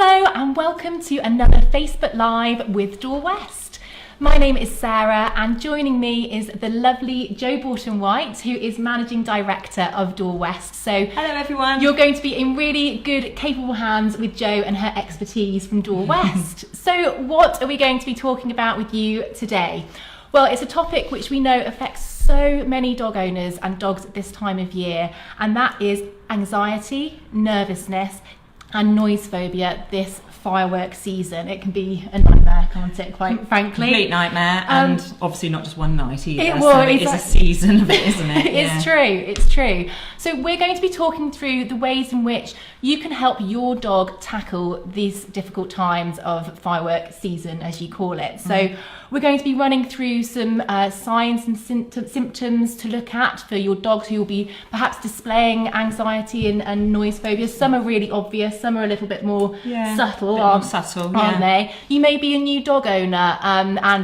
Hello and welcome to another Facebook Live with Dorwest. My name is Sarah and joining me is the lovely Jo Borton-White, who is Managing Director of Dorwest. So hello everyone. You're going to be in really good, capable hands with Jo and her expertise from Dorwest. So what are we going to be talking about with you today? Well, it's a topic which we know affects so many dog owners and dogs at this time of year, and that is anxiety, nervousness, and noise phobia this firework season. It can be a nightmare, can't it, quite frankly? Complete nightmare, and obviously not just one night either. It is a season of it, isn't it? It's true. So we're going to be talking through the ways in which you can help your dog tackle these difficult times of firework season, as you call it. So we're going to be running through some signs and symptoms to look at for your dogs who will be perhaps displaying anxiety and noise phobia. Some are really obvious, some are a little bit more subtle, aren't they? You may be a new dog owner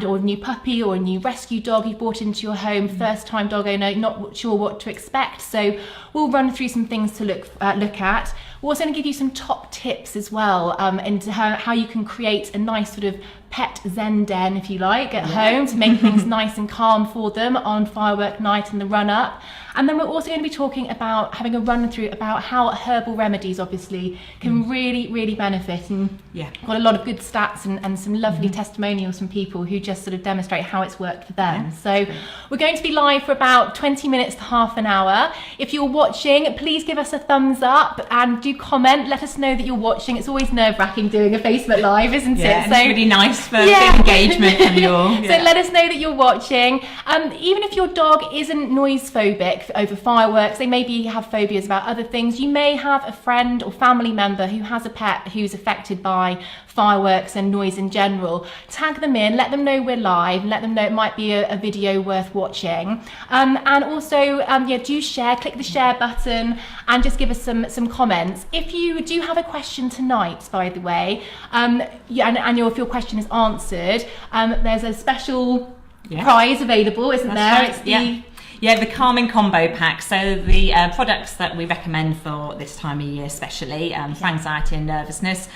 or a new puppy or a new rescue dog you've brought into your home, first time dog owner, not sure what to expect. So we'll run through some things to look at. We're also going to give you some top tips as well into how you can create a nice sort of pet zen den, if you like, at home to make things nice and calm for them on firework night and the run up. And then we're also going to be talking about having a run through about how herbal remedies obviously can really benefit, and got a lot of good stats and some lovely testimonials from people who just sort of demonstrate how it's worked for them. So we're going to be live for about 20 minutes to half an hour. If you're watching, please give us a thumbs up and do comment, let us know that you're watching. It's always nerve-wracking doing a Facebook Live, isn't it? So it's really nice for engagement from your So let us know that you're watching. Even if your dog isn't noise phobic over fireworks, they maybe have phobias about other things. You may have a friend or family member who has a pet who's affected by fireworks and noise in general. Tag them in, let them know we're live, let them know it might be a video worth watching. And also, do share, click the share button and just give us some comments. If you do have a question tonight, by the way, if your question is answered, there's a special prize available, isn't there? Right. It's the calming combo pack. So the products that we recommend for this time of year, especially for anxiety and nervousness,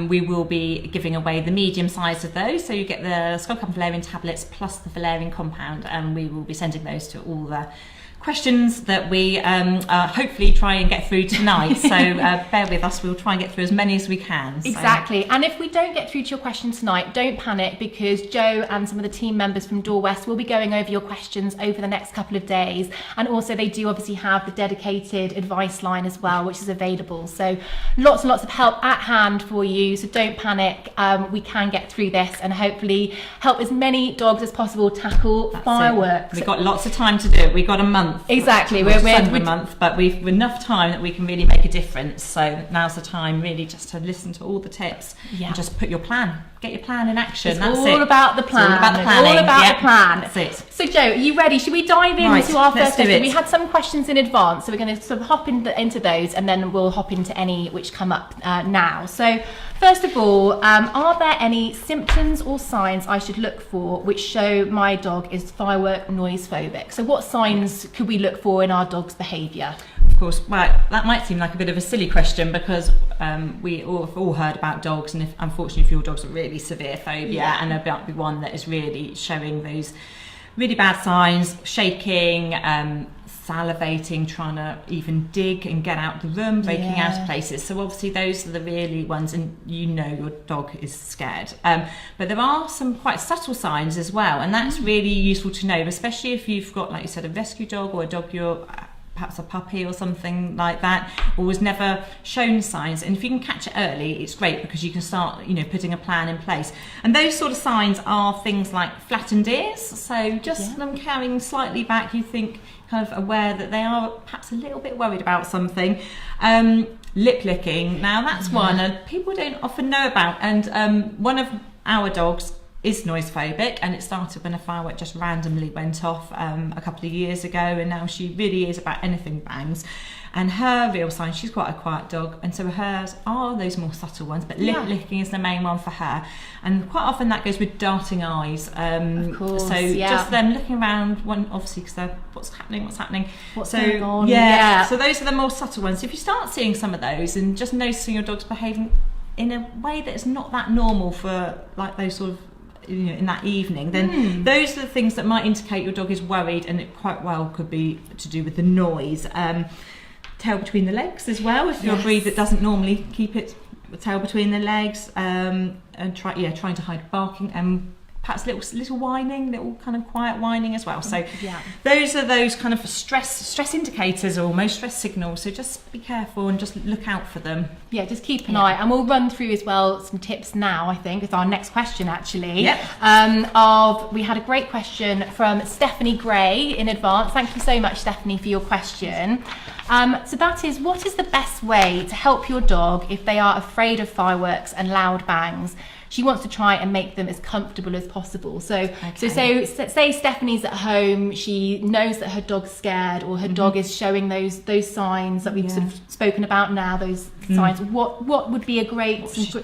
we will be giving away the medium size of those. So you get the Skullcap Valerian tablets plus the Valerian compound, and we will be sending those to all the questions that we hopefully try and get through tonight. So bear with us, we'll try and get through as many as we can. Exactly. And if we don't get through to your question tonight, don't panic, because Jo and some of the team members from Dorwest will be going over your questions over the next couple of days. And also they do obviously have the dedicated advice line as well, which is available. So lots and lots of help at hand for you. So don't panic. We can get through this and hopefully help as many dogs as possible tackle fireworks. We've got lots of time to do it. We've got a month. Exactly, we're a month, but we've enough time that we can really make a difference. So now's the time really just to listen to all the tips and just put your plan, get your plan in action. It's all about the plan. It's all about the planning. All about the plan. That's it. So Jo, are you ready? Should we dive into our first question? Do We had some questions in advance, so we're going to sort of hop into those, and then we'll hop into any which come up now. So first of all, are there any symptoms or signs I should look for which show my dog is firework noise phobic? So what signs could we look for in our dog's behaviour? Of course, well, that might seem like a bit of a silly question, because we all heard about dogs, and unfortunately if your dog's a really severe phobia and there might be one that is really showing those really bad signs, shaking, salivating, trying to even dig and get out the room, breaking out of places. So obviously those are the really ones, and you know your dog is scared. But there are some quite subtle signs as well, and that's really useful to know, especially if you've got, like you said, a rescue dog or a dog you're perhaps a puppy or something like that, or was never shown signs. And if you can catch it early, it's great, because you can start, putting a plan in place. And those sort of signs are things like flattened ears, so just them carrying slightly back, you think, kind of aware that they are perhaps a little bit worried about something. Lip licking, now that's one that people don't often know about, and one of our dogs is noise phobic, and it started when a firework just randomly went off a couple of years ago, and now she really is about anything bangs. And her real sign, she's quite a quiet dog, and so hers are those more subtle ones, but lip licking is the main one for her, and quite often that goes with darting eyes. Of course, so just them looking around, one obviously because they're what's happening, what's going on. So those are the more subtle ones. So if you start seeing some of those and just noticing your dog's behaving in a way that's not that normal for like those sort of, in that evening, then those are the things that might indicate your dog is worried, and it quite well could be to do with the noise. Tail between the legs as well, if you're a breed that doesn't normally keep its tail between the legs, and trying to hide barking, and perhaps little whining, little kind of quiet whining as well. So those are those kind of stress indicators, or almost stress signals. So just be careful and just look out for them. Yeah, just keep an eye, and we'll run through as well some tips now, I think, is our next question actually. We had a great question from Stephanie Gray in advance. Thank you so much, Stephanie, for your question. So that is, what is the best way to help your dog if they are afraid of fireworks and loud bangs? She wants to try and make them as comfortable as possible. So say Stephanie's at home, she knows that her dog's scared, or her dog is showing those signs that we've sort of spoken about now, those signs. What would be a great, some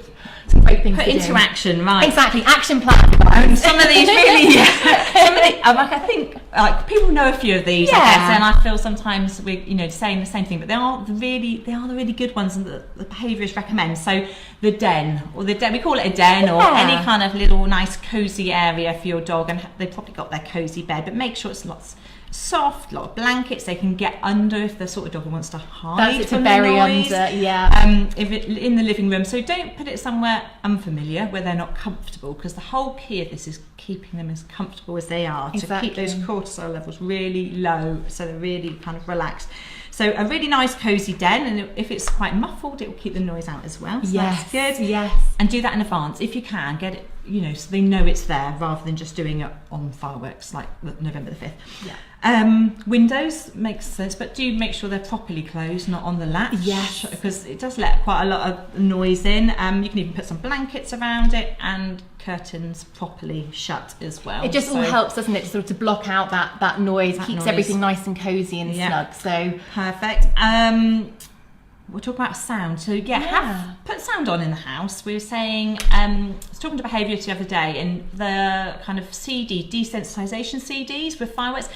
great things put into action, right? Exactly, action plan. Some of these really, I think like people know a few of these, I guess, and I feel sometimes we're saying the same thing, but they are the really good ones, and the behaviourists recommend. So the den, we call it a den, or any kind of little nice cozy area for your dog, and they've probably got their cozy bed, but make sure it's lots soft, lot of blankets they can get under if the sort of dog who wants to hide from the noise. If it in the living room, so don't put it somewhere unfamiliar where they're not comfortable, because the whole key of this is keeping them as comfortable as they are, to keep those cortisol levels really low, so they're really kind of relaxed. So a really nice cozy den, and if it's quite muffled, it will keep the noise out as well. So that's good. And do that in advance if you can. Get it, so they know it's there, rather than just doing it on fireworks like November the 5th. Windows makes sense, but do make sure they're properly closed, not on the latch. Because it does let quite a lot of noise in. You can even put some blankets around it, and curtains properly shut as well. It just all helps, doesn't it, sort of to block out that noise, keeps everything nice and cozy and snug. So perfect. We'll talk about sound. So put sound on in the house. We were saying, I was talking to behaviourists the other day, and the kind of desensitization CDs with fireworks,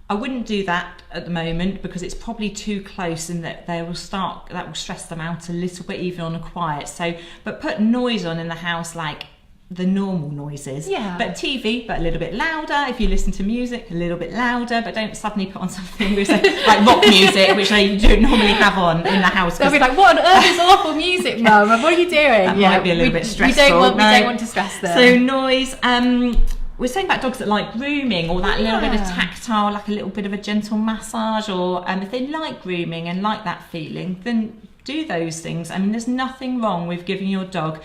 I wouldn't do that at the moment, because it's probably too close, and that that will stress them out a little bit, even on a quiet. So, but put noise on in the house, like the normal noises, but TV, but a little bit louder. If you listen to music, a little bit louder, but don't suddenly put on something like rock music, which they don't normally have on in the house. They'll be like, what on earth is awful music, Mum? What are you doing? That might be a little bit stressful. We don't want to stress them. So noise. We're saying about dogs that like grooming, or that little bit of tactile, like a little bit of a gentle massage, or if they like grooming and like that feeling, then do those things. I mean, there's nothing wrong with giving your dog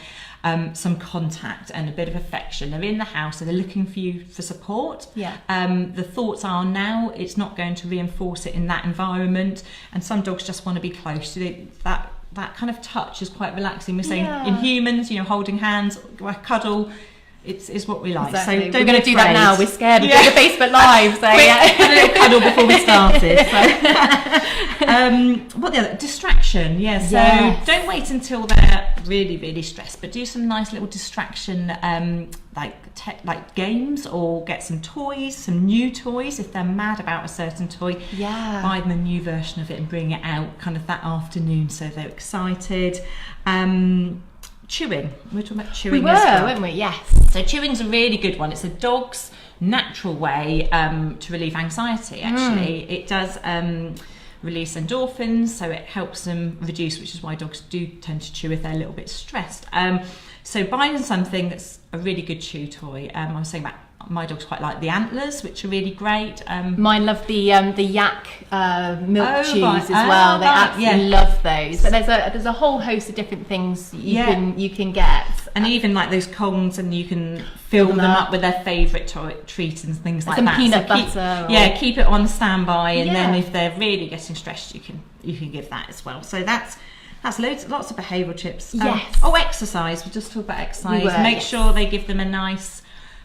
some contact and a bit of affection. They're in the house, so they're looking for you for support. The thoughts are, now it's not going to reinforce it in that environment, and some dogs just want to be close. So that kind of touch is quite relaxing. We're saying in humans, holding hands, cuddle, it's what we like. So we're going to do that now. We're scared. We're doing a Facebook Live. So a little cuddle before we started. So. What the other? Distraction. So don't wait until they're really, really stressed, but do some nice little distraction, like games, or get some toys, some new toys. If they're mad about a certain toy, buy them a new version of it and bring it out kind of that afternoon, so they're excited. Chewing. We were talking about chewing as well, weren't we? Yes. So chewing's a really good one. It's a dog's natural way to relieve anxiety, actually. It does release endorphins, so it helps them reduce, which is why dogs do tend to chew if they're a little bit stressed. So buy them something that's a really good chew toy. I was saying about my dogs quite like the antlers, which are really great. Mine love the yak milk chews as well. They absolutely love those. But there's a whole host of different things you can get, and even like those kongs, and you can fill them up with their favourite treat and things like that. Some peanut butter. Keep it on standby, and then if they're really getting stressed, you can give that as well. So that's lots of behavioural tips. Exercise. We'll just talk about exercise. Make sure they give them a nice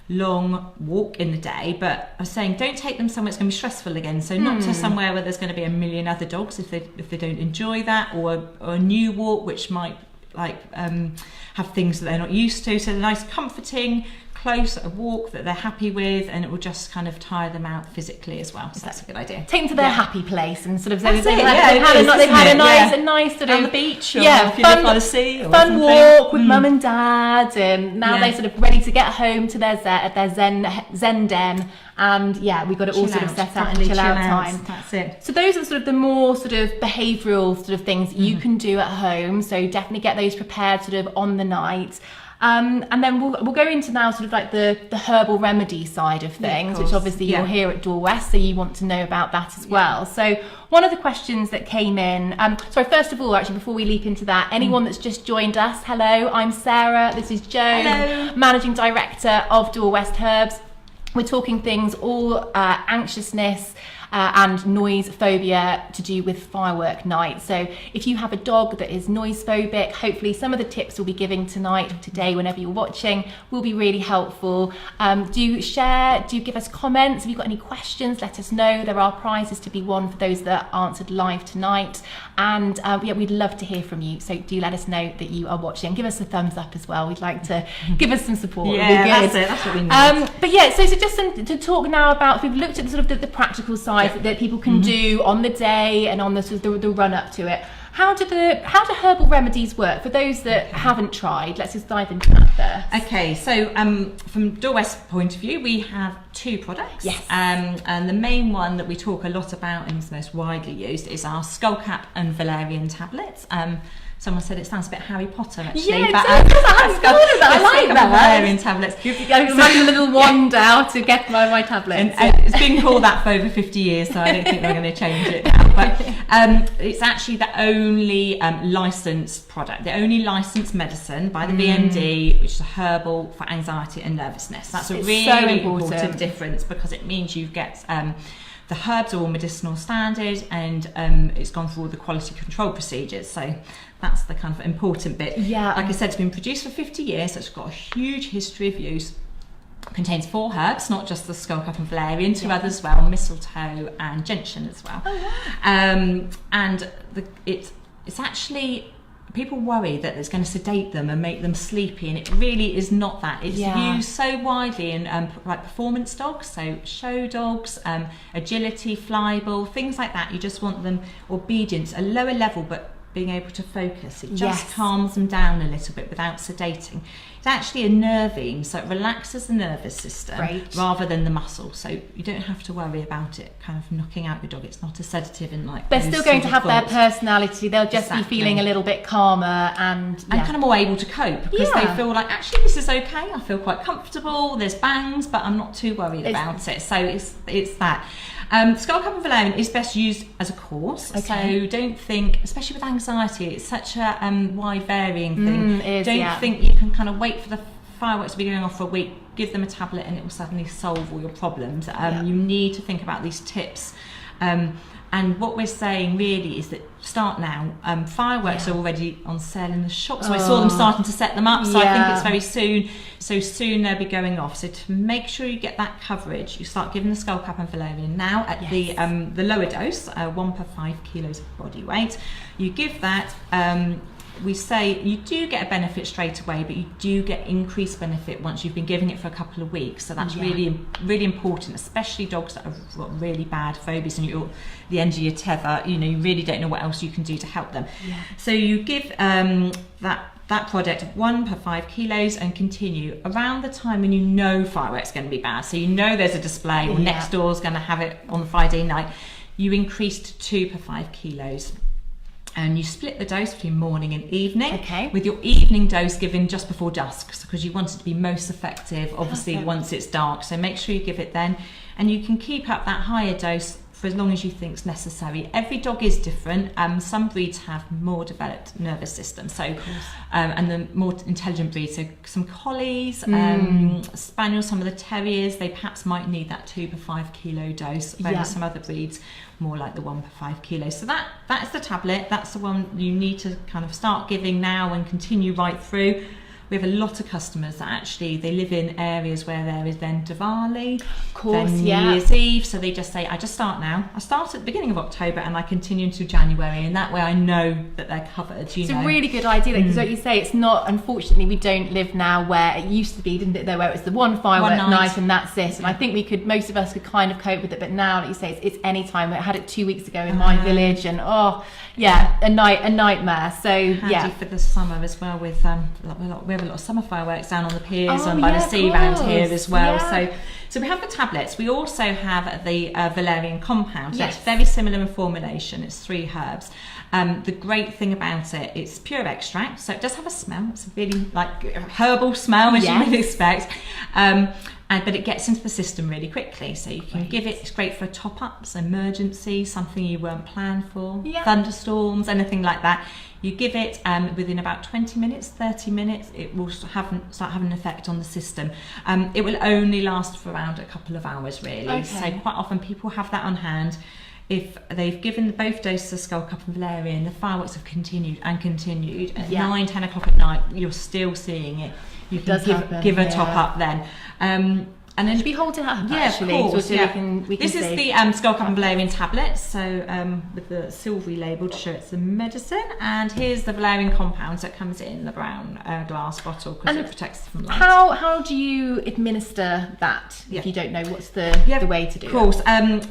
long walk in the day, but I was saying, don't take them somewhere it's going to be stressful again. So not to somewhere where there's going to be a million other dogs if they don't enjoy that, or a new walk which might have things that they're not used to. So the nice comforting, close, a walk that they're happy with, and it will just kind of tire them out physically as well. So that's a good idea. Take them to their happy place and sort of they've had a nice sort of on the beach, or if you live by the sea, or fun something. walk with mum and dad, and now they're sort of ready to get home to their zen den, and we've got it all sort of set out and chill out time. That's it. So those are sort of the more sort of behavioural sort of things you can do at home. So definitely get those prepared sort of on the night. And then we'll go into now sort of like the herbal remedy side of things, which obviously you're here at Dorwest, so you want to know about that as well. So one of the questions that came in, first of all, actually, before we leap into that, anyone that's just joined us, hello, I'm Sarah, this is Jo, Managing Director of DorwestHerbs. We're talking things all anxiousness and noise phobia to do with firework night. So if you have a dog that is noise phobic, hopefully some of the tips we'll be giving tonight or today, whenever you're watching, will be really helpful. Do share, do give us comments. If you've got any questions, let us know. There are prizes to be won for those that are answered live tonight. And we'd love to hear from you. So do let us know that you are watching. Give us a thumbs up as well. We'd like to give us some support. Yeah, that's it. That's what we need. But yeah, so just to talk now about, we've looked at sort of the practical side that people can do on the day and on the sort of the run up to it. How do herbal remedies work for those that haven't tried? Let's just dive into that first. Okay, so from Dorwest's point of view, we have 2 products. Yes. And the main one that we talk a lot about and is most widely used is our skullcap and valerian tablets. Someone said it sounds a bit Harry Potter, actually. Yeah, exactly. I like that. Valerian tablets. You're like a little wand out to get my tablets. And it's been called that for over 50 years, so I don't think we're going to change it now. But it's actually the only licensed product, the only licensed medicine by the VMD, which is a herbal for anxiety and nervousness. That's a really important difference, because it means you get the herbs are all medicinal standard, and it's gone through all the quality control procedures. So that's the kind of important bit. Yeah. Like I said, it's been produced for 50 years, so it's got a huge history of use. It contains 4 herbs, not just the skullcap and valerian, 2 others as well, mistletoe and gentian as well. Oh, wow. And it's actually, people worry that it's going to sedate them and make them sleepy, and it really is not that. It's used so widely in like performance dogs, so show dogs, agility, flyball, things like that. You just want them obedience, a lower level, but being able to focus. It just calms them down a little bit without sedating. It's actually a nervine, so it relaxes the nervous system rather than the muscle. So you don't have to worry about it kind of knocking out your dog. It's not a sedative in like. They're still going to have their personality. They'll just be feeling a little bit calmer and kind of more able to cope, because they feel like, actually this is okay. I feel quite comfortable. There's bangs, but I'm not too worried about it. So it's that. Skullcap and valerian is best used as a course, so don't think, especially with anxiety, it's such a wide varying thing. Don't think you can kind of wait for the fireworks to be going off for a week, give them a tablet and it will suddenly solve all your problems. You need to think about these tips. And what we're saying really is that start now. Fireworks are already on sale in the shops, so I saw them starting to set them up, so I think it's very soon. So soon they'll be going off. So to make sure you get that coverage, you start giving the skullcap and valerian now at the lower dose, 1 per 5 kilos of body weight. You give that. We say you do get a benefit straight away, but you do get increased benefit once you've been giving it for a couple of weeks. So that's really, really important, especially dogs that have got really bad phobias and you're at the end of your tether. You know, you really don't know what else you can do to help them. So you give that product 1 per 5 kilos and continue around the time when you know fireworks going to be bad. So you know there's a display or next door's going to have it on the Friday night. You increase to 2 per 5 kilos. And you split the dose between morning and evening, with your evening dose given just before dusk, because you want it to be most effective, obviously, once it's dark. So make sure you give it then. And you can keep up that higher dose for as long as you think is necessary. Every dog is different. Some breeds have more developed nervous systems, so and the more intelligent breeds. So some collies, spaniels, some of the terriers, they perhaps might need that 2 per 5 kilo dose. Whereas some other breeds more like the 1 per 5 kilos. So that is the tablet. That's the one you need to kind of start giving now and continue right through. We have a lot of customers that actually, they live in areas where there is then Diwali, of course, then New Year's Eve, so they just say, I just start now. I start at the beginning of October and I continue until January, and that way I know that they're covered. It's a really good idea, because like you say, it's not, unfortunately, we don't live now where it used to be, didn't it, where it was the one firework night and that's it. And I think most of us could kind of cope with it, but now, like you say, it's any time. I had it 2 weeks ago in my village, and a nightmare. So handy for the summer as well. With we have a lot of summer fireworks down on the piers and by the sea around here as well. So we have the tablets. We also have the valerian compound. Yes. It's very similar in formulation. It's 3 herbs. The great thing about it, it's pure extract, so it does have a smell. It's a really like herbal smell, as you would expect. But it gets into the system really quickly, so you can give it. It's great for top-ups, emergency, something you weren't planned for, thunderstorms, anything like that. You give it within about 20 minutes, 30 minutes, it will start having an effect on the system. It will only last for around a couple of hours, really. So quite often people have that on hand. If they've given both doses of skull cap and valerian, the fireworks have continued and continued. At 9, 10 o'clock at night, you're still seeing it. You can give a top up then. And then should we hold it up? Yeah, actually, of course. So we can this is the skull cap and valerian tablets. So with the silvery label to show it's a medicine. And here's the valerian compounds that comes in the brown glass bottle, because it protects from light. How do you administer that? If you don't know, what's the way to do it? Of course.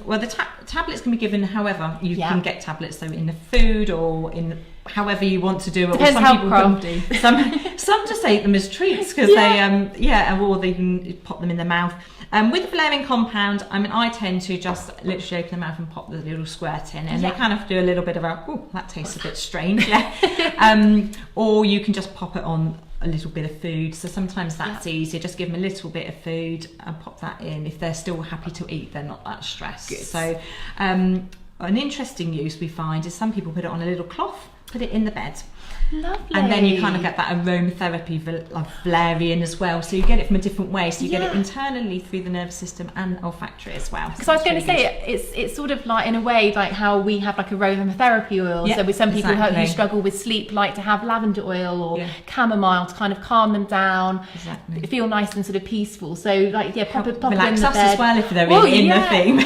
Well, the tablets can be given however you can get tablets. So in the food or in however you want to do it. Depends how crafty. Some just eat them as treats because or they can pop them in their mouth. With the valerian compound, I tend to just literally open the mouth and pop the little squirt in, and they kind of do a little bit of that tastes a bit strange, or you can just pop it on a little bit of food. So sometimes that's easier. Just give them a little bit of food and pop that in. If they're still happy to eat, they're not that stressed. Good. So an interesting use we find is some people put it on a little cloth, put it in the bed. Lovely. And then you kind of get that aromatherapy of valerian as well. So you get it from a different way. So you get it internally through the nervous system and olfactory as well. So I was going to say, it's sort of like, in a way, like how we have like aromatherapy oil. So with some people who struggle with sleep, like to have lavender oil or chamomile to kind of calm them down, feel nice and sort of peaceful. So like, pop it in the bed. Relax us as well if they're in the theme.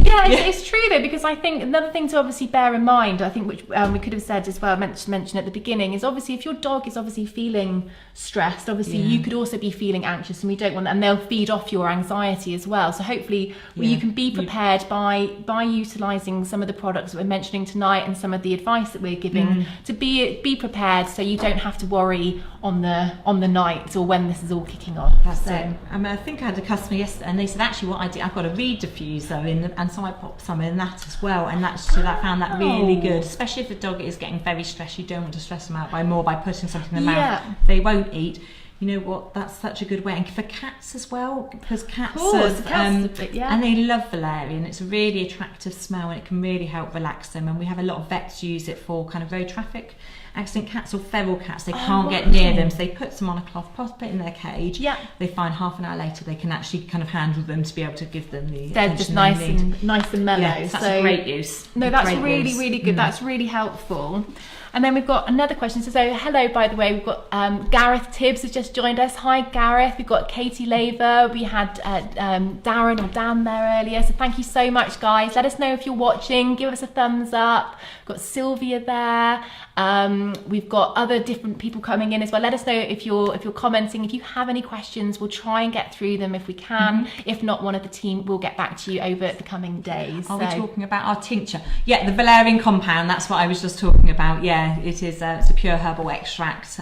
It's true though, because I think another thing to obviously bear in mind, I think, which we could have said as well, mentioned at the beginning, is obviously if your dog is obviously feeling stressed, obviously you could also be feeling anxious, and we don't want that, and they'll feed off your anxiety as well. So hopefully you can be prepared by utilising some of the products that we're mentioning tonight and some of the advice that we're giving to be prepared, so you don't have to worry on the night or when this is all kicking off. That's it. I think I had a customer yesterday, and they said, actually what I did, I've got a reed diffuser and so I popped some in that as well, and I found that really good, especially if the dog is getting very stressed. You don't want to stress them out by putting something in the mouth they won't eat. You know what, that's such a good way. And for cats as well, because cats and they love valerian. It's a really attractive smell, and it can really help relax them. And we have a lot of vets use it for kind of road traffic accident cats or feral cats. They can't get near them, so they put some on a cloth, pop it in their cage. They find half an hour later they can actually kind of handle them to be able to give them the they're just nice and mellow. That's a great use. No, that's really good. That's really helpful. And then we've got another question. So hello, by the way, we've got Gareth Tibbs has just joined us. Hi, Gareth. We've got Katie Laver. We had Darren or Dan there earlier. So thank you so much, guys. Let us know if you're watching. Give us a thumbs up. We've got Sylvia there. We've got other different people coming in as well. Let us know if you're commenting. If you have any questions, we'll try and get through them if we can. If not, one of the team will get back to you over the coming days. Are we talking about our tincture? Yeah, the valerian compound. That's what I was just talking about. Yeah, it is. It's a pure herbal extract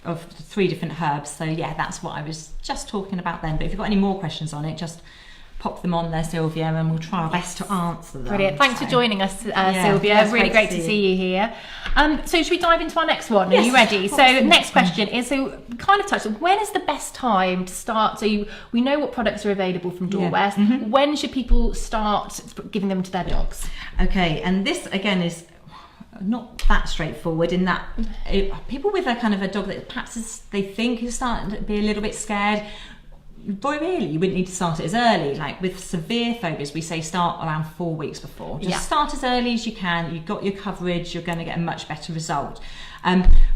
of 3 different herbs. So yeah, that's what I was just talking about then. But if you've got any more questions on it, just pop them on there, Sylvia, and we'll try our best to answer them. Brilliant. Thanks for joining us, Sylvia. Really great to see you here. So should we dive into our next one? Are you ready? So next question is, so we kind of touched on, when is the best time to start? So we know what products are available from Dorwest. When should people start giving them to their dogs? Okay, and this again is not that straightforward in that people with a kind of a dog that perhaps they think is starting to be a little bit scared, really, you wouldn't need to start it as early. Like with severe phobias, we say start around 4 weeks before. Just start as early as you can. You've got your coverage. You're going to get a much better result.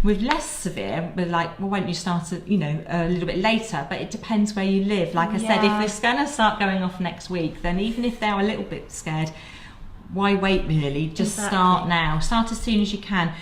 With less severe, we're like, well, why don't you start a little bit later? But it depends where you live. Like I said, if it's going to start going off next week, then even if they're a little bit scared, why wait really? Just start now. Start as soon as you can.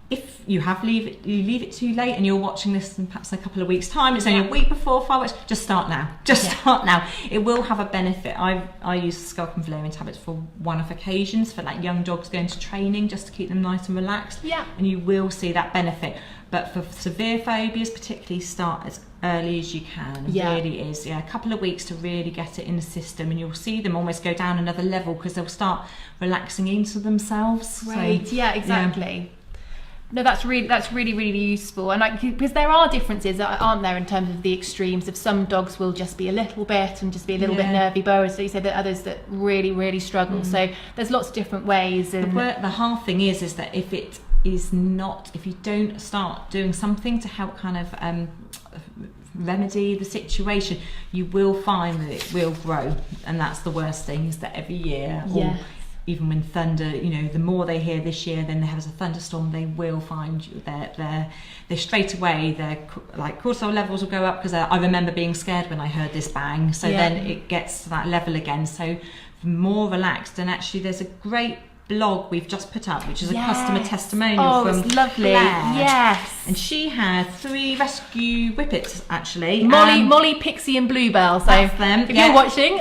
If you leave it too late and you're watching this in perhaps a couple of weeks' time, it's only a week before fireworks, just start now. Start now. It will have a benefit. I use scalp and valerian tablets for one-off occasions for like young dogs going to training, just to keep them nice and relaxed. Yeah. And you will see that benefit. But for severe phobias, particularly, start as early as you can. It really is. Yeah, a couple of weeks to really get it in the system, and you'll see them almost go down another level because they'll start relaxing into themselves. Right. So, yeah, exactly. Yeah. No, that's really useful, and because there are differences, aren't there, in terms of the extremes of some dogs will just be a little bit and just be a little bit nervy, whereas you said that others that really struggle. So there's lots of different ways. And the hard thing is that if you don't start doing something to help kind of remedy the situation, you will find that it will grow, and that's the worst thing, is that every year even when thunder, the more they hear this year, then there has a thunderstorm, they will find they're straight away, their like cortisol levels will go up, because I remember being scared when I heard this bang. So then it gets to that level again. So more relaxed. And actually there's a great blog we've just put up, which is a customer testimonial from it's lovely. Claire. Yes. And she had 3 rescue whippets actually. Molly, Pixie and Bluebell. So that's them. If you're watching.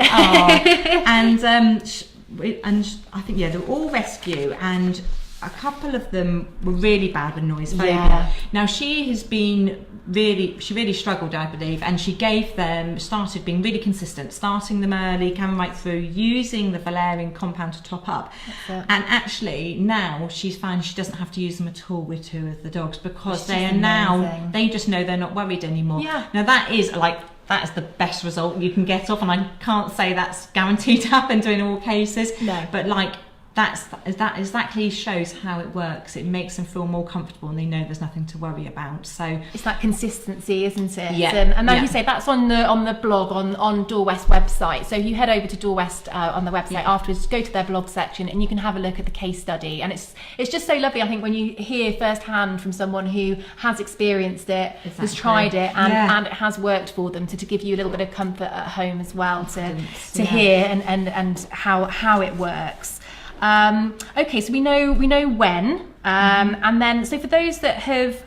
And I think they're all rescue, and a couple of them were really bad with noise phobia. Now she really struggled, I believe, and she started being really consistent, starting them early, coming right through, using the valerian compound to top up. And actually now she's found she doesn't have to use them at all with 2 of the dogs, because they just know they're not worried anymore. Now that is the best result you can get off, and I can't say that's guaranteed to happen in all cases. No. But that exactly shows how it works. It makes them feel more comfortable, and they know there's nothing to worry about. So it's that consistency, isn't it? Yeah. And like you say, that's on the blog on Dorwest website. So you head over to Dorwest on the website afterwards, go to their blog section, and you can have a look at the case study. And it's just so lovely, I think, when you hear firsthand from someone who has experienced it, has tried it, and it has worked for them, to give you a little bit of comfort at home as well, to hear and how it works. Okay, so we know when, and then so for those that have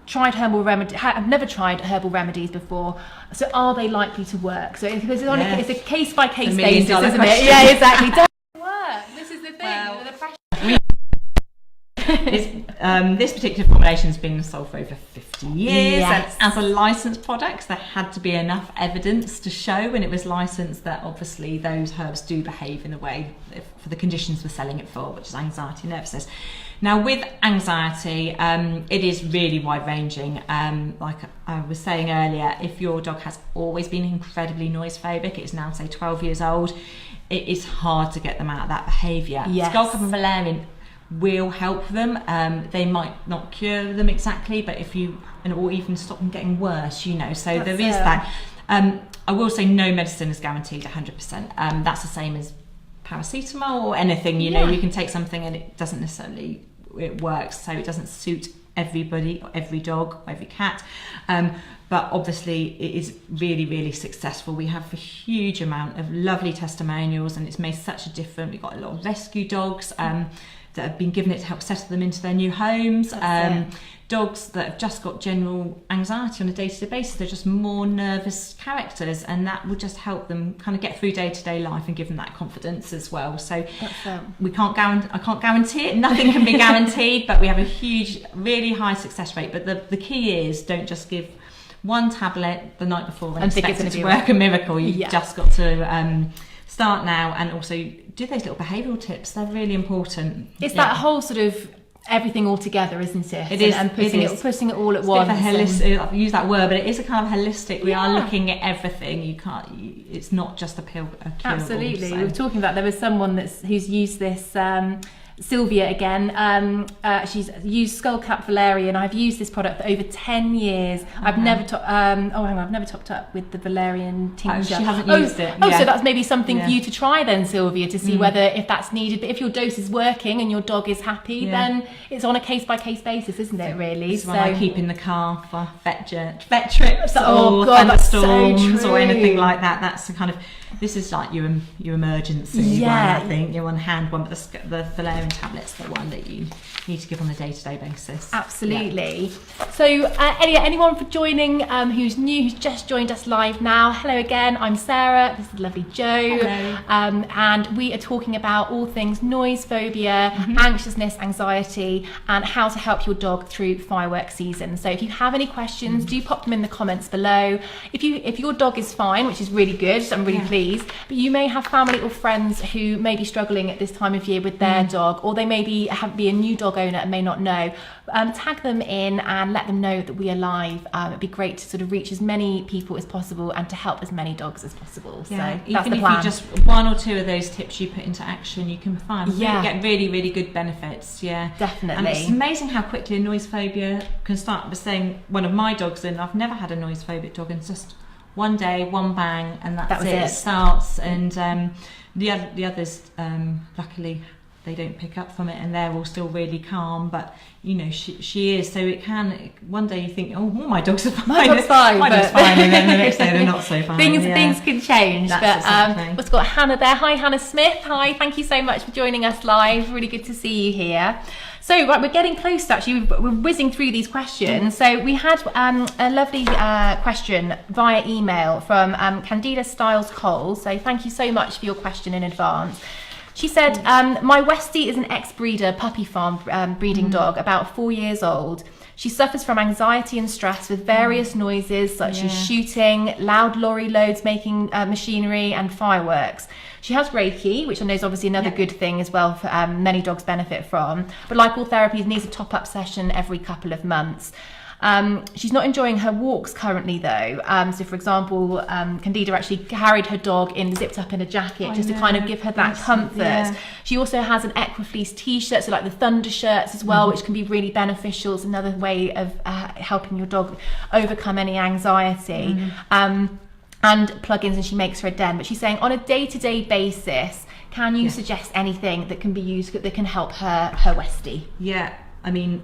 tried have never tried herbal remedies before, so are they likely to work? So it's a case by case basis, isn't it? Yeah, exactly. Does it work? This is the thing. This particular formulation has been sold for over 50 years. Yes. As a licensed product, there had to be enough evidence to show when it was licensed that obviously those herbs do behave in a way for the conditions we're selling it for, which is anxiety and nervousness. Now with anxiety, it is really wide-ranging. Like I was saying earlier, if your dog has always been incredibly noise phobic, it's now say 12 years old, it is hard to get them out of that behaviour. Yes. Skull and valerian will help them. They might not cure them exactly, but or even stop them getting worse, so there is that. I will say no medicine is guaranteed 100%. That's the same as paracetamol or anything, you can take something and it doesn't necessarily, it works, so it doesn't suit everybody, every dog, every cat. But obviously it is really successful. We have a huge amount of lovely testimonials, and it's made such a difference. We've got a lot of rescue dogs that have been given it to help settle them into their new homes. Dogs that have just got general anxiety on a day-to-day basis, they're just more nervous characters, and that will just help them kind of get through day-to-day life and give them that confidence as well. So I can't guarantee it, nothing can be guaranteed, but we have a huge, really high success rate. But the key is, don't just give one tablet the night before and expect it to work a miracle. You've just got to start now, and also do those little behavioural tips. They're really important. It's that whole sort of everything all together, isn't it? It is. And putting it all at once. I use that word, but it is a kind of holistic. We are looking at everything. It's not just a pill. Absolutely. So. We were talking about, there was someone who's used this Sylvia again, she's used Skullcap Valerian. I've used this product for over 10 years. I've never I've never topped up with the Valerian tincture. She hasn't used it. So that's maybe something for you to try then, Sylvia, to see whether if that's needed. But if your dose is working and your dog is happy, then it's on a case-by-case basis, isn't it, really? So I keep in the car for vet trips or thunderstorms or anything like that. That's the kind of, this is like your emergency one, I think. Your one-hand one, but the Valerian tablet's the one that you need to give on a day-to-day basis. Absolutely. Yeah. So anyone for joining who's new, who's just joined us live now, hello again, I'm Sarah, this is lovely Jo. Hello. And we are talking about all things noise phobia, anxiousness, anxiety, and how to help your dog through firework season. So if you have any questions, do pop them in the comments below. If your dog is fine, which is really good, I'm really pleased, but you may have family or friends who may be struggling at this time of year with their dog, or they may be a new dog owner and may not know, tag them in and let them know that we are live. It'd be great to sort of reach as many people as possible and to help as many dogs as possible. Yeah, so that's even the plan. if you just one or two of those tips you put into action, you can get really good benefits. Yeah, definitely. And it's amazing how quickly a noise phobia can start. I was saying one of my dogs, and I've never had a noise phobic dog, and it's just one day, one bang, and that's it. It starts, and the others, luckily, they don't pick up from it, and they're all still really calm. But you know, she is. So it can. One day you think, oh, my dogs are fine. My dog's fine, and then the next day they're not so fine. Things can change. That's exactly. We've got Hannah there. Hi, Hannah Smith. Hi, thank you so much for joining us live. Really good to see you here. So right, we're getting close to actually, we're whizzing through these questions. So we had a lovely question via email from Candida Styles Cole. So thank you so much for your question in advance. She said, my Westie is an ex-breeder puppy farm breeding dog, about 4 years old. She suffers from anxiety and stress with various noises such as shooting, loud lorry loads making machinery, and fireworks. She has Reiki, which I know is obviously another good thing as well for many dogs benefit from. But like all therapies, needs a top-up session every couple of months. She's not enjoying her walks currently though. So for example, Candida actually carried her dog zipped up in a jacket to kind of give her that comfort. Yeah. She also has an Equifleece t-shirt, so like the Thunder shirts as well, which can be really beneficial. It's another way of helping your dog overcome any anxiety. And plugins, and she makes her a den. But she's saying on a day-to-day basis, can you suggest anything that can be used that can help her Westie? Yeah. I mean,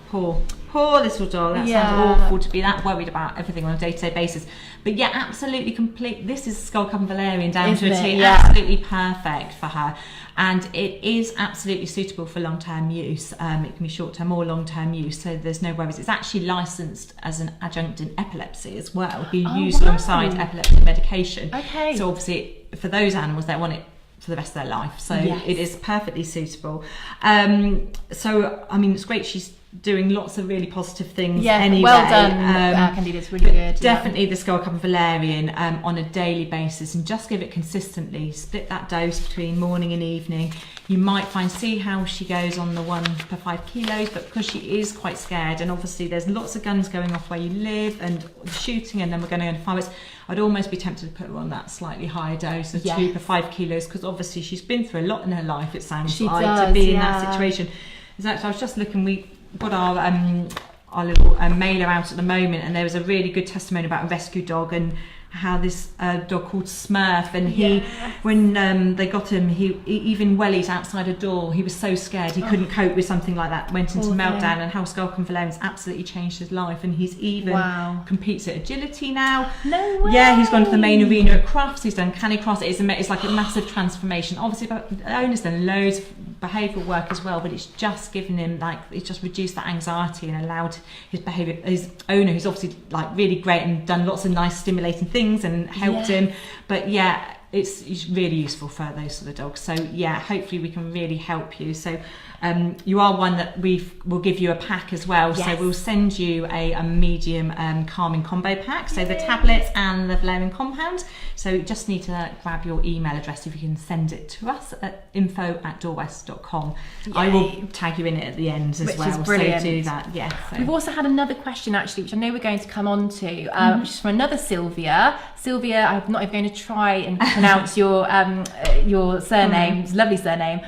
poor little dog. That sounds awful to be that worried about everything on a day-to-day basis. But yeah, absolutely complete. This is Skullcap Valerian down to a T. Absolutely perfect for her. And it is absolutely suitable for long-term use. It can be short-term or long-term use, so there's no worries. It's actually licensed as an adjunct in epilepsy as well. Be used alongside epilepsy medication. Okay. So obviously, for those animals, they want it for the rest of their life, so it is perfectly suitable. So I mean, it's great she's doing lots of really positive things anyway. Well done, Candida, it's really good. Definitely the Skullcap Valerian on a daily basis, and just give it consistently. Split that dose between morning and evening. You might see how she goes on the 1 per 5 kilos, but because she is quite scared, and obviously there's lots of guns going off where you live and shooting, and then we're going to go into fireworks, I'd almost be tempted to put her on that slightly higher dose of 2 per 5 kilos, because obviously she's been through a lot in her life, it sounds to be in that situation. Exactly. I was just looking, we got our little mailer out at the moment, and there was a really good testimony about a rescue dog and how this dog called Smurf, and he when they got him, he even wellies outside a door. He was so scared he couldn't cope with something like that, went into meltdown, and how Skullcap Valerian's absolutely changed his life, and he's even competes at agility now. No way. Yeah, he's gone to the main arena at Crufts, he's done Canicross. It's like a massive transformation. Obviously the owner's done loads of behavioural work as well, but it's just given him, it's just reduced that anxiety and allowed his owner, who's obviously really great and done lots of nice stimulating things and helped him, but it's really useful for those sort of dogs. So hopefully we can really help you. So you are one that we'll give you a pack as well. Yes. So we'll send you a medium calming combo pack. So the tablets and the valerian compound. So you just need to grab your email address if you can send it to us at info@dorwest.com. I will tag you in it at the end as well. Which is brilliant. So do that. Yeah. So. We've also had another question actually, which I know we're going to come on to, which is from another Sylvia. Sylvia, I'm not even going to try and pronounce your surname, it's a lovely surname,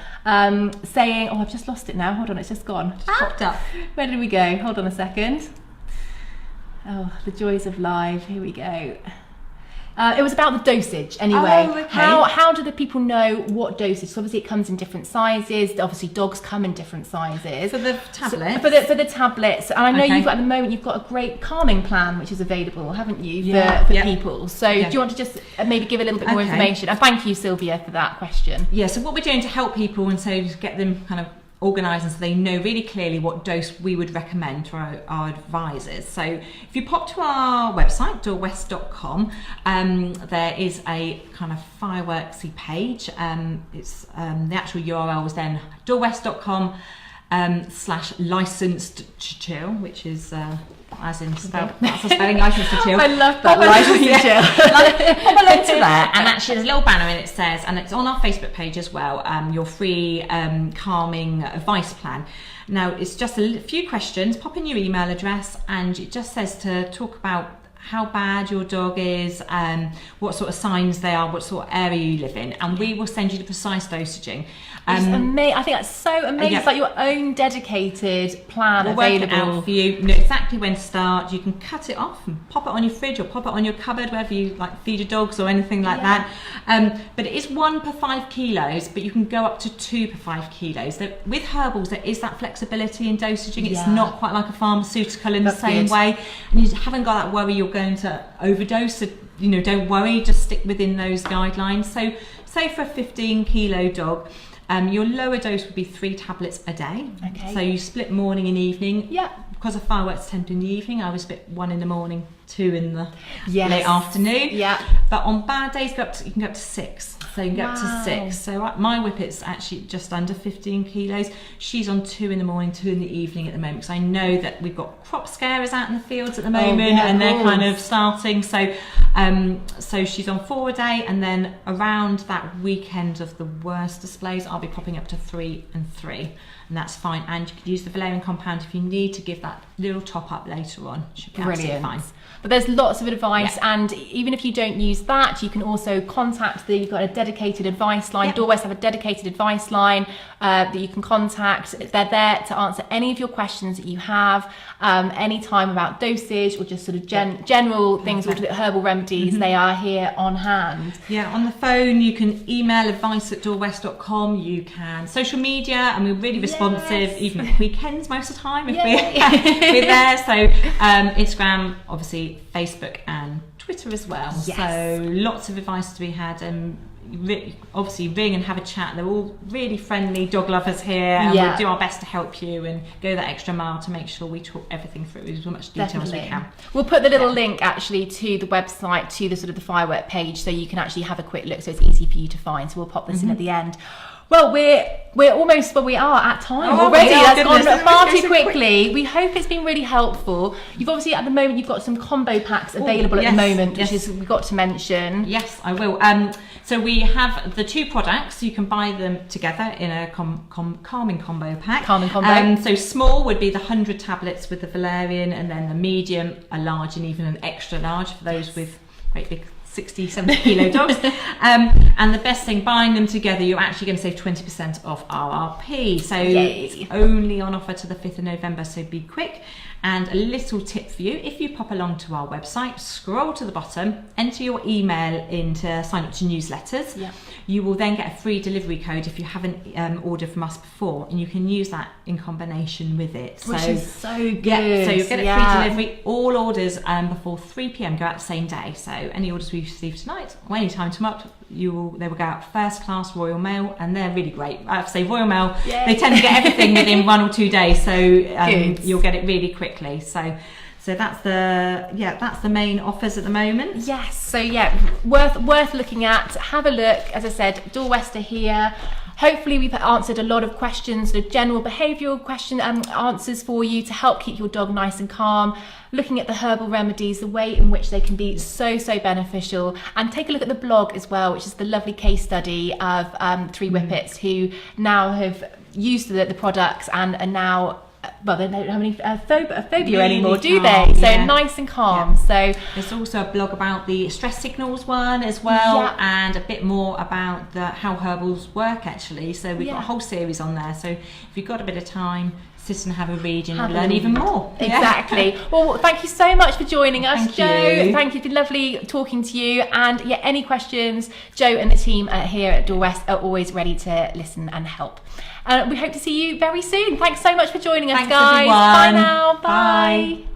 saying, oh, I've just lost it now. Hold on, it's just gone. Just popped up. Where did we go? Hold on a second. Oh, the joys of live. Here we go. It was about the dosage anyway. Oh, okay. How do the people know what dosage? So obviously it comes in different sizes. Obviously dogs come in different sizes. For the tablets? So, for the tablets. And I know at the moment you've got a great calming plan which is available, haven't you, for people. So do you want to just maybe give a little bit more information? And thank you, Sylvia, for that question. Yeah, so what we're doing to help people and so get them kind of organised and so they know really clearly what dose we would recommend to our advisors. So if you pop to our website, dorwest.com, there is a kind of fireworksy page. It's the actual URL is then dorwest.com /licensed to chill, which is as in spelling license to chill. I love that, license to chill. Pop a link to there, and actually there's a little banner and it says, and it's on our Facebook page as well, your free calming advice plan. Now it's just a few questions, pop in your email address, and it just says to talk about how bad your dog is, what sort of signs they are, what sort of area you live in, and we will send you the precise dosaging. I think that's so amazing. It's like your own dedicated plan available. Work it out for you. You know exactly when to start. You can cut it off and pop it on your fridge or pop it on your cupboard, wherever you like feed your dogs or anything like that. But it is 1 per 5 kilos, but you can go up to 2 per 5 kilos. With herbals, there is that flexibility in dosaging. It's not quite like a pharmaceutical in the same way, and you haven't got that worry you're going to overdose. So, don't worry. Just stick within those guidelines. So, say for a 15-kilo dog. Your lower dose would be 3 tablets a day. Okay. So you split morning and evening. Yeah. Because of fireworks tend in the evening, I would split 1 in the morning, 2 in the late afternoon. Yeah. But on bad days, you can go up to 6. So you can get up to 6. So my Whippet's actually just under 15 kilos. She's on 2 in the morning, 2 in the evening at the moment. Because I know that we've got crop scarers out in the fields at the moment, and they're kind of starting. So, so she's on 4 a day, and then around that weekend of the worst displays, I'll be popping up to 3 and 3. And that's fine. And you could use the valerian compound if you need to give that little top up later on. Should be absolutely fine. But there's lots of advice, and even if you don't use that, you can also contact you've got a dedicated advice line. Dorwest have a dedicated advice line that you can contact. They're there to answer any of your questions that you have, any time about dosage or just sort of general things with herbal remedies. They are here on hand. Yeah, on the phone, you can email advice@dorwest.com. You can social media, and we're really responsive, even at weekends most of the time if we're there. So Instagram, obviously Facebook and Twitter as well. So lots of advice to be had, and obviously ring and have a chat. They're all really friendly dog lovers here, and we'll do our best to help you and go that extra mile to make sure we talk everything through as much detail as we can. We'll put the little link actually to the website, to the sort of the firework page, so you can actually have a quick look, so it's easy for you to find. So we'll pop this in at the end. Well, we're almost we are at time already. That's gone far too quickly. We hope it's been really helpful. You've obviously at the moment you've got some combo packs available at the moment, which is we've got to mention. Yes, I will. So we have the 2 products. You can buy them together in a calming combo pack. Calming combo. So small would be the 100 tablets with the valerian, and then the medium, a large, and even an extra large for those with great big 60, 70 kilo dogs. And the best thing, buying them together, you're actually going to save 20% off RRP. So it's only on offer to the 5th of November, so be quick. And a little tip for you, if you pop along to our website, scroll to the bottom, enter your email in to sign up to newsletters. You will then get a free delivery code if you haven't ordered from us before, and you can use that in combination with it. Which is so good. So you'll get a free delivery. All orders before 3 p.m. go out the same day. So any orders we receive tonight or any time tomorrow, they will go out first class Royal Mail, and they're really great. I have to say, Royal Mail, they tend to get everything within 1 or 2 days, so you'll get it really quickly. So that's the main offers at the moment. Yes. So worth looking at. Have a look. As I said, Dorwest are here. hopefully we've answered a lot of questions, the general behavioural question answers for you to help keep your dog nice and calm, looking at the herbal remedies, the way in which they can be so beneficial. And take a look at the blog as well, which is the lovely case study of 3 Whippets who now have used the products and are now, well, they don't have any phobia Really anymore, do calm, they? So yeah. nice and calm. So there's also a blog about the stress signals one as well, and a bit more about how herbals work actually. So we've got a whole series on there. So if you've got a bit of time, sit and have a read and you'll learn even more. Exactly. Well, thank you so much for joining us, Thank Jo. you. Thank you. It's been lovely talking to you. And yeah, any questions, Jo and the team here at Dorwest are always ready to listen and help. We hope to see you very soon. Thanks so much for joining us, Thanks, guys. everyone. Bye now. Bye. Bye.